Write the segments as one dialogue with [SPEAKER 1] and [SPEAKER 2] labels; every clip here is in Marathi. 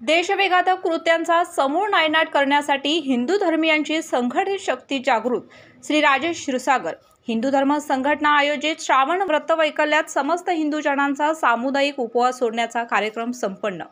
[SPEAKER 1] देशविघातक कृत्यांचा समूळ नायनाट करण्यासाठी हिंदू धर्मीयांची संघटित शक्ती जागृत. श्री राजेश क्षीरसागर. हिंदू धर्म संघटना आयोजित श्रावण व्रतवैकल्यात समस्त हिंदूजनांचा सामुदायिक उपवास सोडण्याचा कार्यक्रम संपन्न.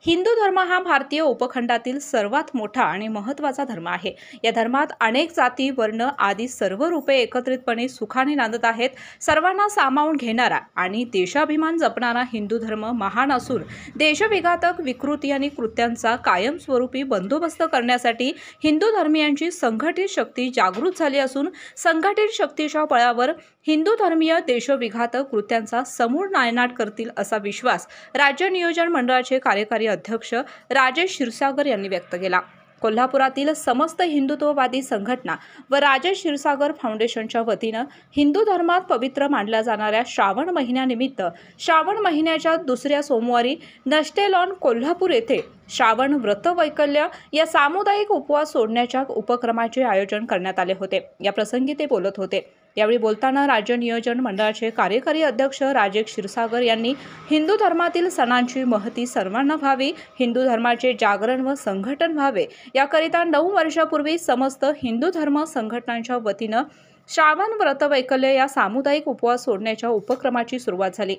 [SPEAKER 1] हिंदू धर्म हा भारतीय उपखंडातील सर्वात मोठा आणि महत्त्वाचा धर्म आहे. या धर्मात अनेक जाती, वर्ण आदी सर्व रूपे एकत्रितपणे सुखाने नांदत आहेत. सर्वांना सामावून घेणारा आणि देशाभिमान जपणारा हिंदू धर्म महान असून देशविघातक विकृती आणि कृत्यांचा कायमस्वरूपी बंदोबस्त करण्यासाठी हिंदू धर्मीयांची संघटित शक्ती जागृत झाली असून संघटित शक्तीच्या बळावर हिंदू धर्मीय देशविघातक कृत्यांचा समूळ नायनाट करतील असा विश्वास राज्य नियोजन मंडळाचे कार्यकारी अध्यक्ष राजेश क्षीरसागर यांनी व्यक्त केला. कोल्हापुरातील समस्त हिंदुत्ववादी संघटना व राजेश क्षीरसागर फाउंडेशनच्या वतीनं हिंदू धर्मात पवित्र मानल्या जाणाऱ्या श्रावण महिन्यानिमित्त श्रावण महिन्याच्या दुसऱ्या सोमवारी नष्टे लॉन कोल्हापूर येथे श्रावण व्रतवैकल्य या सामुदायिक उपवास सोडण्याच्या उपक्रमाचे आयोजन करण्यात आले होते. या प्रसंगी ते बोलत होते. यावेळी बोलताना राज्य नियोजन मंडळाचे कार्यकारी अध्यक्ष राजेश क्षीरसागर यांनी हिंदू धर्मातील सणांची महती सर्वांना व्हावी, हिंदू धर्माचे जागरण व संघटन व्हावे याकरिता 9 वर्षापूर्वी समस्त हिंदू धर्म संघटनांच्या वतीनं श्रावण व्रतवैकल्य या सामुदायिक उपवास सोडण्याच्या उपक्रमाची सुरुवात झाली.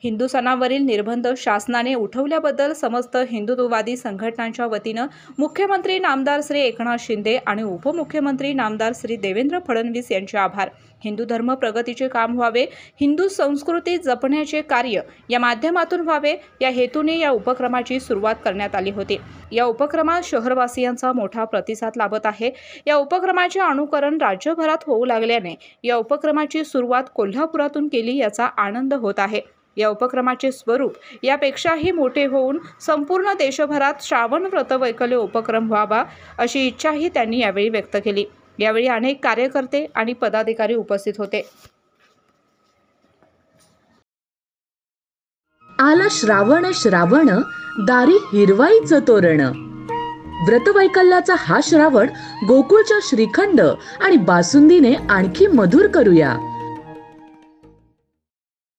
[SPEAKER 1] हिंदू सणावरील निर्बंध शासनाने उठवल्याबद्दल समस्त हिंदुत्ववादी संघटनांच्या वतीनं मुख्यमंत्री नामदार श्री एकनाथ शिंदे आणि उपमुख्यमंत्री नामदार श्री देवेंद्र फडणवीस यांचे आभार. हिंदू धर्म प्रगतीचे काम व्हावे, हिंदू संस्कृती जपण्याचे कार्य या माध्यमातून व्हावे या हेतूने या उपक्रमाची सुरुवात करण्यात आली होती. या उपक्रमात शहरवासियांचा मोठा प्रतिसाद लाभत आहे. या उपक्रमाचे अनुकरण राज्यभरात होऊ लागल्याने या उपक्रमाची सुरुवात कोल्हापुरातून केली याचा आनंद होत आहे. या उपक्रमाचे स्वरूप यापेक्षाही मोठे होऊन संपूर्ण देशभरात श्रावण व्रतवैकल्य उपक्रम व्हावा अशी इच्छाही त्यांनी यावेळी व्यक्त केली. यावेळी अनेक कार्यकर्ते आणि पदाधिकारी उपस्थित होते.
[SPEAKER 2] आला श्रावण श्रावण दारी हिरवाईचं तोरण. व्रतवैकल्याचा हा श्रावण गोकुळच्या श्रीखंड आणि बासुंदीने आणखी मधुर करूया.